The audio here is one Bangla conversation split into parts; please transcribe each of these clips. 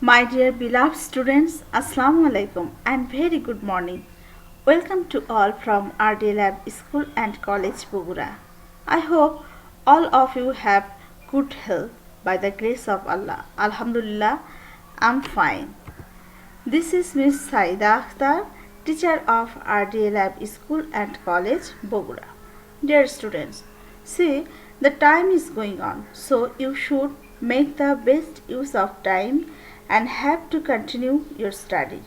My dear beloved students, Assalamu alaikum and very good morning. Welcome to all from RD Lab School and College Bogura. I hope all of you have good health by the grace of Allah. Alhamdulillah, I'm fine. This is Miss Saida Akhtar, teacher of RD Lab School and College Bogura. Dear students, see the time is going on, so you should make the best use of time and have to continue your study.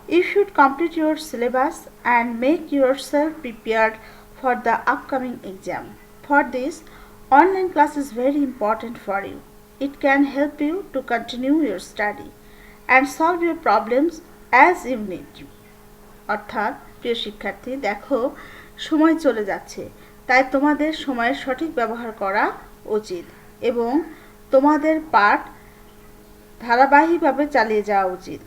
You should complete your syllabus and make yourself prepared for the upcoming exam. For this, online class is very important for you. It can help you to continue your study and solve your problems as you need to. অর্থাৎ প্রিয় শিক্ষার্থী দেখো সময় চলে যাচ্ছে তাই তোমাদের সময়ের সঠিক ব্যবহার করা উচিত এবং তোমাদের পাঠ ধারাবাহিকভাবে চালিয়ে যাওয়া উচিত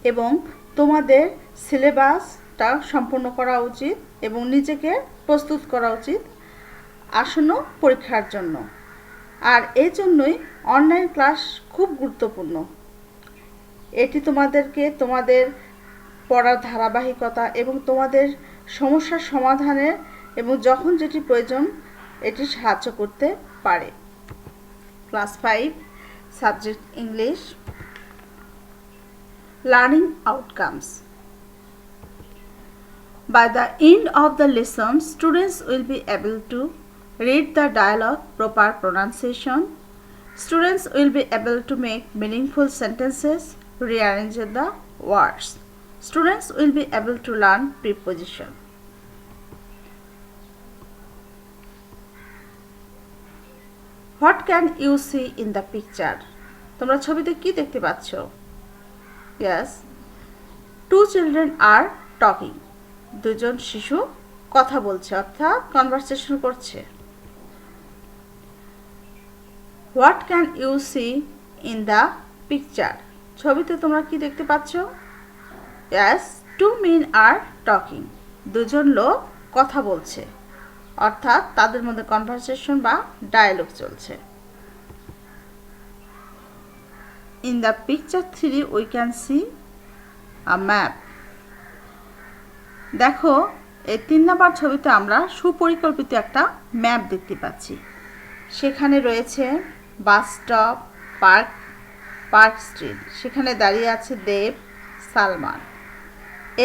এবং তোমাদের সিলেবাসটা সম্পূর্ণ করা উচিত এবং নিজেকে প্রস্তুত করা উচিত আসন্ন পরীক্ষার জন্য। আর এই জন্যই অনলাইন ক্লাস খুব গুরুত্বপূর্ণ। এটি তোমাদেরকে তোমাদের পড়ার ধারাবাহিকতা এবং তোমাদের সমস্যার সমাধানের এবং যখন যেটি প্রয়োজন এটি সাহায্য করতে পারে। Class 5 Subject English Learning Outcomes. By the end of the lesson, students will be able to read the dialogue, proper pronunciation. Students will be able to make meaningful sentences, rearrange the words. Students will be able to learn preposition. What can you see in the picture? তোমরা ছবিতে কি দেখতে পাচ্ছ? Yes, two children are talking. দুজন শিশু কথা বলছে অর্থাৎ কনভারসেশন করছে। What can you see in the picture? ছবিতে তোমরা কি দেখতে পাচ্ছ? Yes, two men are talking. দুজন লোক কথা বলছে অর্থাৎ তাদের মধ্যে কনভারসেশন বা ডায়ালগ চলছে। In the picture 3 we can see a map. দেখো এই 3 নম্বর ছবিতে আমরা সুপরিকল্পিত একটা ম্যাপ দেখতে পাচ্ছি। সেখানে রয়েছে বাস স্টপ, পার্ক স্ট্রিট। সেখানে দাঁড়িয়ে আছে দেব, সালমান।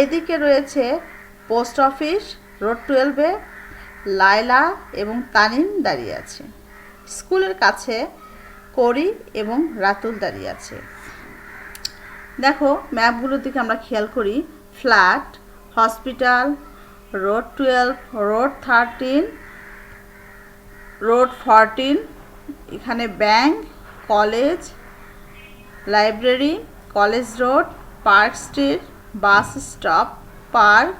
এদিকে রয়েছে পোস্ট অফিস, রোড 12-এ লায়লা এবং তানিম দাঁড়িয়ে আছে। স্কুলের কাছে করি এবং রাতুল দাঁড়িয়ে আছে। দেখো ম্যাপগুলোর দিকে আমরা খেয়াল করি। Flat, hospital, road 12, road 13, road 14, এখানে bank, college, library, college road, park street, bus stop, park,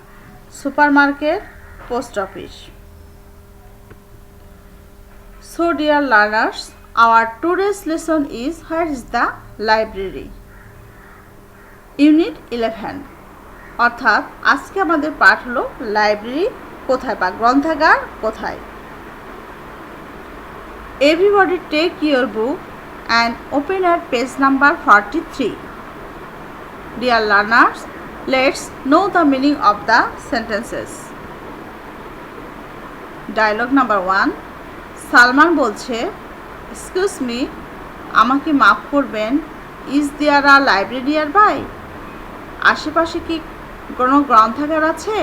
supermarket, post office. So dear learners, our today's lesson is where is the library? Unit 11. অর্থাৎ আজকে আমাদের পাঠ হলো লাইব্রেরি কোথায় বা গ্রন্থাগার কোথায়। Everybody take your book and open at page number 43. Dear learners, let's know the meaning of the sentences. Dialogue number 1. Salman বলছে, এক্সকিউজ মি, আমাকে মাফ করবেন, is there a library nearby? আশেপাশে কি কোনো গ্রন্থাগার আছে?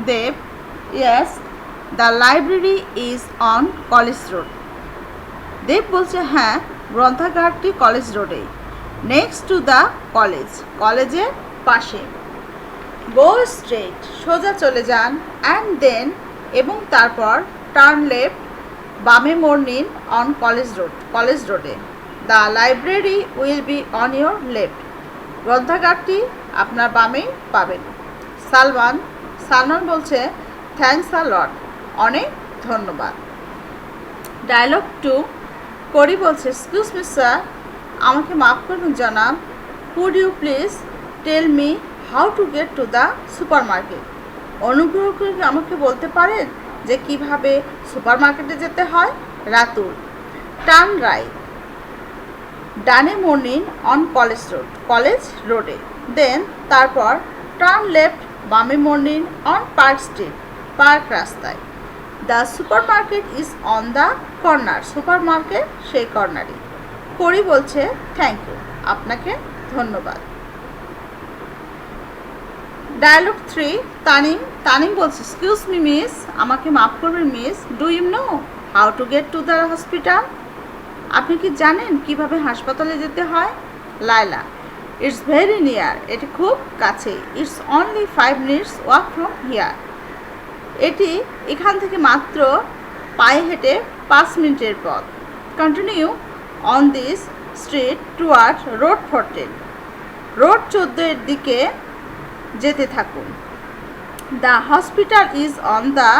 Dev, yes, the library is on college road. Dev বলছে, হ্যাঁ, গ্রন্থাগারটি কলেজ রোডে, নেক্সট টু দ্য কলেজ, কলেজের পাশে। গো স্ট্রেট, সোজা চলে যান, অ্যান্ড দেন, এবং তারপর টার্ন লেফট, বামে মোড় নিন, অন কলেজ রোডে। The library will be on your left, গ্রন্থাগারটি আপনার বামেই পাবেন। সালমান বলছে, থ্যাঙ্কস আ লট, অনেক ধন্যবাদ। ডায়লগ 2, করি বলছে, এক্সকিউজ মি স্যার, আমাকে মাফ করবেন জনাব, could you please tell me how to get to the সুপার মার্কেট? অনুগ্রহ করে আমাকে বলতে পারেন যে কিভাবে সুপারমার্কেটে যেতে হয়? রাতুল, টার্ন রাইট, ডানে মর্নিং অন কলেজ রোডে। দেন তারপর টার্ন লেফট বামে মর্নিং অন পার্ক রাস্তায়। দ্য সুপার market is on the corner, super market সেই কর্নারে। করি বলছে থ্যাংক ইউ, আপনাকে ধন্যবাদ। ডায়ালগ 3 তানিম বলছে এক্সকিউজ মি মিস, আমাকে মাফ করবেন miss, do you know how to get to the hospital? আপনি কি জানেন কিভাবে হাসপাতালে যেতে হয়? লায়লা ইটস ভেরি নিয়ার, এটি খুব কাছে। It's only 5 minutes walk from here, এটি এখান থেকে মাত্র পায়ে হেঁটে 5 মিনিটের পথ। Continue on this street toward road 14, road 14 এর দিকে যেতে থাকুন। The hospital is on the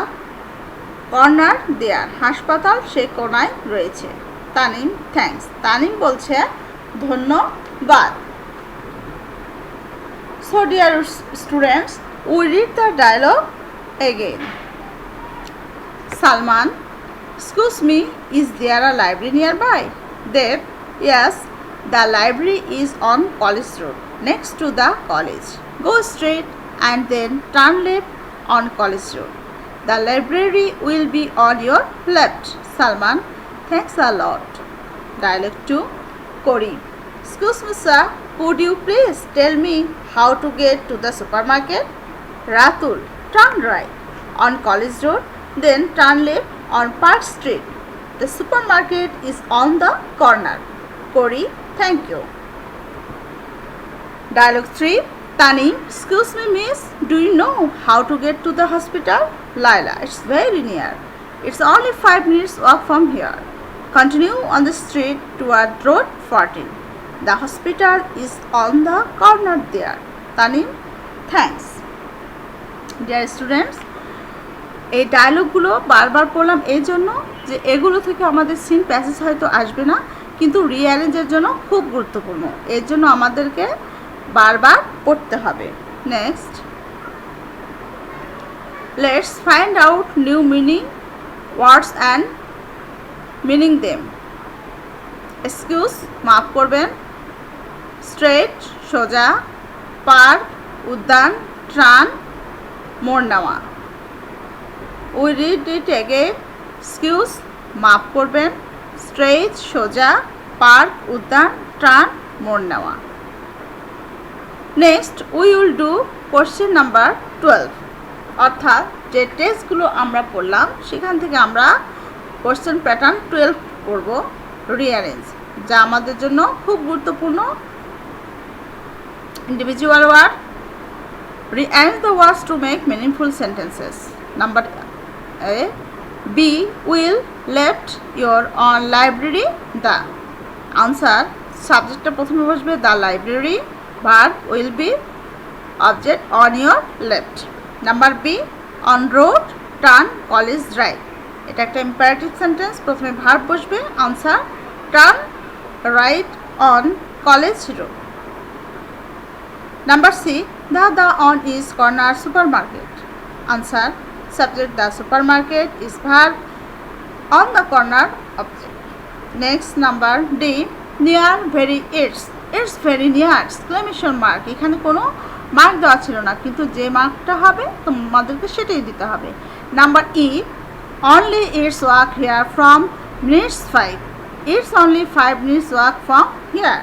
corner there, হাসপাতাল সে কোনায় রয়েছে। তানিম থ্যাঙ্কস, তানিম বলছে ধন্যবাদ। So dear students, we read the dialogue again. Salman, excuse me, is there a library nearby? Dev, yes, the library is on College Road, next to the college. Go straight and then turn left on College Road. The library will be on your left. Salman, thanks a lot. Dialogue 2, Kori. Excuse me sir, could you please tell me how to get to the supermarket? Ratul, turn right on College Road, then turn left on Park Street. The supermarket is on the corner. Kori, thank you. Dialogue 3, Tanim, excuse me miss, do you know how to get to the hospital? Laila, it's very near. It's only 5 minutes walk from here. Continue on the street toward road 14. The hospital is on the corner there. Tanim, thanks. Dear students, এই ডায়লগগুলো বারবার পড়লাম এই জন্য যে এগুলো থেকে আমাদের সিন প্যাসেজ হয়তো আসবে না, কিন্তু রিঅ্যারেঞ্জের জন্য খুব গুরুত্বপূর্ণ, এর জন্য আমাদেরকে বারবার পড়তে হবে। Next, let's find out new meaning words and meaning them. Excuse মাফ করবেন, স্ট্রেট সোজা, পার্ক উদ্যান, ট্রান মোড় নেওয়া। We read it again, excuse মাফ করবেন, স্ট্রেট সোজা, পার্ক উদ্যান, ট্রান মোড় নেওয়া। Next we will do question number 12, অর্থাৎ যে টেস্টগুলো আমরা পড়লাম সেখান থেকে আমরা কোশ্চেন প্যাটার্ন 12 করব, রিঅ্যারেঞ্জ, যা আমাদের জন্য খুব গুরুত্বপূর্ণ। Individual word, rearrange the words to make meaningful sentences. Number A, B, will, left, your, on, library, the. Answer, সাবজেক্টটা প্রথমে বসবে the library, verb will be, object on your left. Number B, on road, turn, college right. এটা একটা imperative sentence, প্রথমে verb বসবে, answer, turn right on college road. Number C, the on is corner supermarket. Answer, subject the supermarket is verb, on the corner object. Next number D, near very it's very near exclamation mark, এখানে কোনো মার্ক দেওয়া ছিল না, কিন্তু যে মার্কটা হবে তোমাদেরকে সেটাই দিতে হবে। Number E, only it's walk here from minutes 5, it's only 5 minutes walk from here.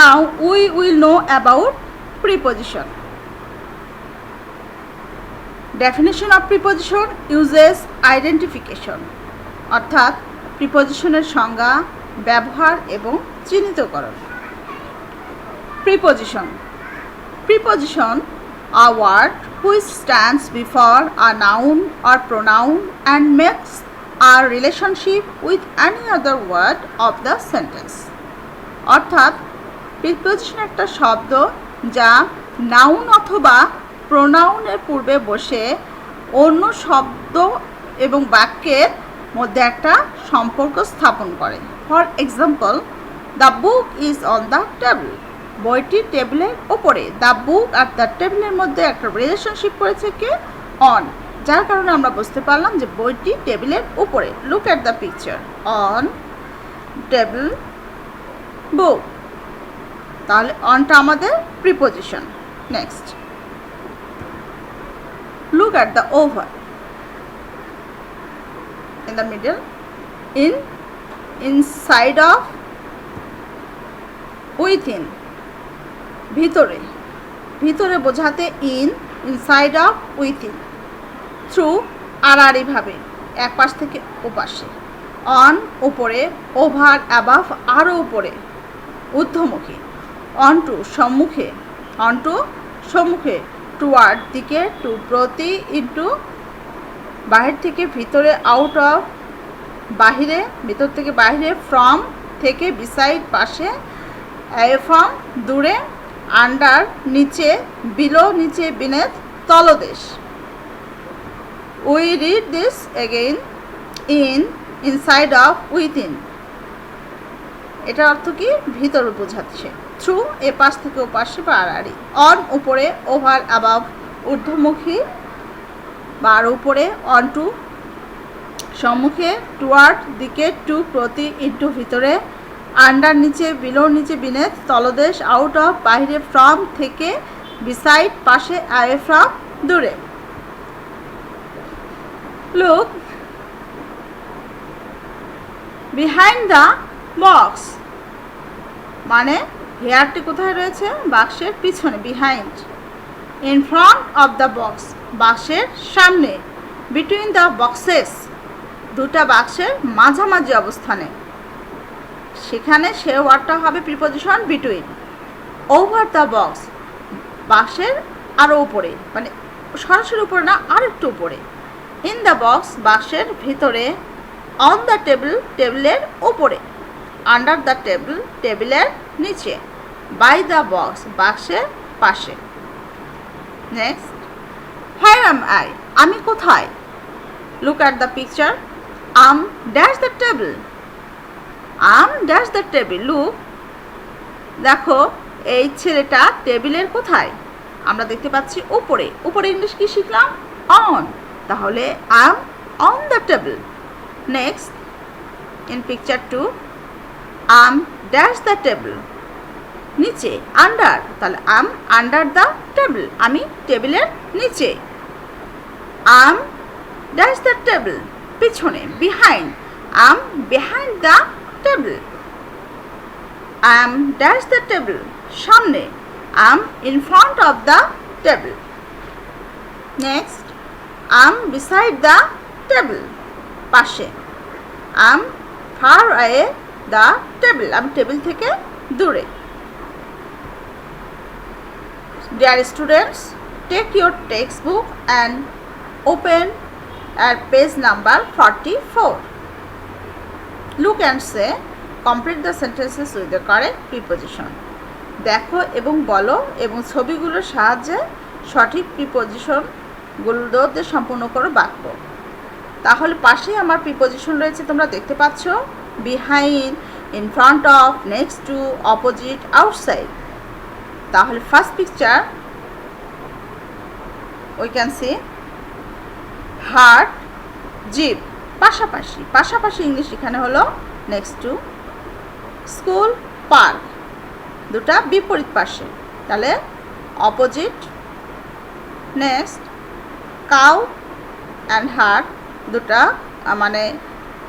Now we will know about preposition. Definition of preposition uses identification, অর্থাৎ প্রিপজিশনের সংজ্ঞা, ব্যবহার এবং চিহ্নিতকরণ। Preposition, a word which stands before a noun or pronoun and makes a relationship with any other word of the sentence. অর্থাৎ প্রিপজিশন একটা শব্দ যা নাউন অথবা প্রোনাউনের পূর্বে বসে অন্য শব্দ এবং বাক্যের মধ্যে একটা সম্পর্ক স্থাপন করে। For example, the book is on the table, বইটি টেবিলের ওপরে। দ্য বুক আর দ্য টেবিলের মধ্যে একটা রিলেশনশিপ করেছে কে? অন, যার কারণে আমরা বুঝতে পারলাম যে বইটি টেবিলের উপরে। Look at the picture on table book. তাহলে অনটা আমাদের preposition. Next, look at the over in the middle, inside of, within, ভিতরে, ভিতরে বোঝাতে ইনসাইড অফ, উইথিন, থ্রু আড়াআড়ি ভাবে, এক পাশ থেকে ওপাশে, অন উপরে, ওভার অ্যাবাভ আরও উপরে, ঊর্ধ্বমুখী, অনটু সম্মুখে, অনটু সম্মুখে, টুয়ার্ড দিকে, টু প্রতি, ইনটু বাহির থেকে ভিতরে, আউট অফ বাহিরে, ভিতর থেকে বাহিরে, ফ্রম থেকে, বিসাইড পাশে, অ্যাওয়ে ফ্রম দূরে, আন্ডার নিচে, বিলো নিচে, বিনেথ তলদেশ। We read this again, inside of, within. এটার অর্থ কি? ভিতরে বোঝাচ্ছে। থ্রু এ পাশ থেকে ও পাশে বা আড়াআড়ি, অন উপরে, ওভার অ্যাবাভ ঊর্ধ্বমুখী বা আরও উপরে, অন টু সম্মুখে, টুয়ার্ড দিকে, টু প্রতি, ইনটু ভিতরে, আন্ডার নিচে, বিলো নিচে, বিনেথ তলদেশ, আউট অফ বাহিরে, ফ্রম থেকে, বিসাইড পাশে, অ্যাওয়ে ফ্রম দূরে। লুক বিহাইন্ড দ্য বক্স, মানে হেয়ারটি কোথায় রয়েছে? বাক্সের পিছনে, behind. In front of the box, বাক্সের সামনে। বিটুইন দ্য বক্সেস, দুটা বাক্সের মাঝামাঝি অবস্থানে, সেখানে সে ওয়ার্ডটা হবে preposition between. Over the box, বাক্সের আরও উপরে, মানে সরাসরি উপরে না, আর একটু উপরে। ইন দ্য বক্স, বাক্সের ভিতরে। অন দ্য টেবিল, টেবিলের উপরে। আন্ডার দ্য টেবিল, টেবিলের নিচে। বাই দ্য বক্স, বাক্সের পাশে। নেক্সট, হোয়ার অ্যাম আই, আমি কোথায়? Look at the picture, dash the table, dash the table. Look, দেখো এই ছেলেটা টেবিলের কোথায়? আমরা দেখতে পাচ্ছি উপরে। উপরে ইংলিশ কি শিখলাম? অন। তাহলে on the table. Next, in picture 2, dash the table, নিচে। আন্ডার, তাহলে আন্ডার দ্য টেবিল, আমি টেবিলের নিচে। ড্যাশ দ্য টেবিল, পিছনে। Behind, behind the table. Dash the table, সামনে। In front of the table. Next, beside the table, পাশে। ফার অ্যাওয়ে দ্য টেবিল, আমি টেবিল থেকে দূরে। Dear students, take your textbook and open at page number 44. Look and say, complete the sentences with the correct preposition. দেখো এবং বলো এবং ছবিগুলোর সাহায্যে সঠিক প্রিপোজিশনগুলো দিয়ে সম্পূর্ণ করো বাক্য। তাহলে পাশেই আমার প্রিপোজিশন রয়েছে, তোমরা দেখতে পাচ্ছ। Behind, in front of, next to, opposite, outside. তাহলে first picture we can see heart, jeep, পাশাপাশি। পাশাপাশি ইংলিশ এখানে হলো নেক্সট টু। স্কুল, পার্ক, দুটা বিপরীত পাশে, তাহলে opposite. Next, cow and heart, দুটা মানে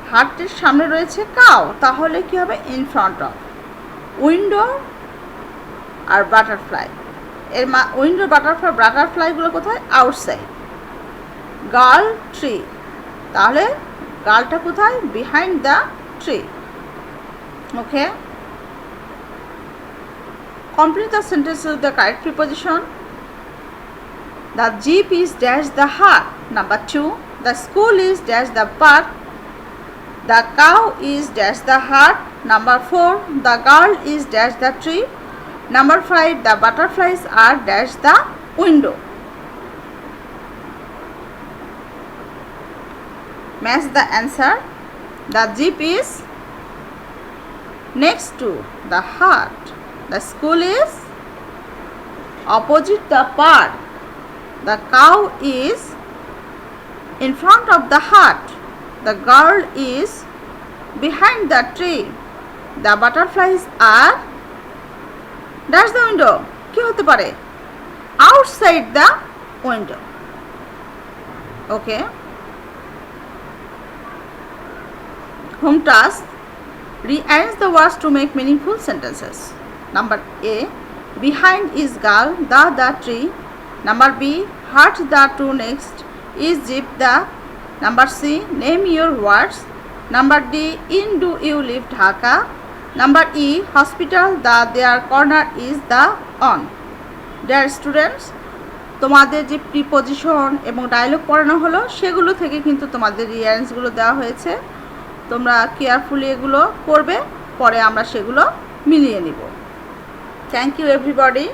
হার্টের সামনে রয়েছে কাউ, তাহলে কি হবে? In front of. উইন্ডো আর বাটারফ্লাই, এর উইন্ডো বাটারফ্লাইগুলো কোথায়? আউটসাইড। গার্ল, ট্রি, তাহলে গার্লটা কোথায়? Behind the tree. Okay, complete the sentence with the correct preposition. The jeep is dash the heart. Number 2, the school is dash the park. The cow is dash the heart. Number 4, the girl is dash the tree. Number 5, the butterflies are dash the window. Match the answer. The jeep is next to the heart. The school is opposite the park. The cow is in front of the hut. The girl is behind the tree. The butterflies are dash the window. কি হতে পারে? Outside the window. Okay. Home task. Rearrange the words to make meaningful sentences. Number A. Behind is girl, the tree. Number B. Hurt the two next is jeep the. Number C. Name your words. Number D. In do you live Dhaka? Number E. Hospital the their corner is the on. Dear students, তোমাদের যে প্রিপজিশন এবং ডায়লগ পড়ানো হলো সেগুলো থেকে কিন্তু তোমাদের রিয়ারেঞ্জগুলো দেওয়া হয়েছে। তোমরা কেয়ারফুলি এগুলো করবে, পরে আমরা সেগুলো মিলিয়ে নিব। Thank you everybody.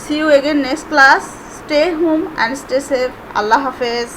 See you again next class. Stay home and stay safe. Allah Hafiz.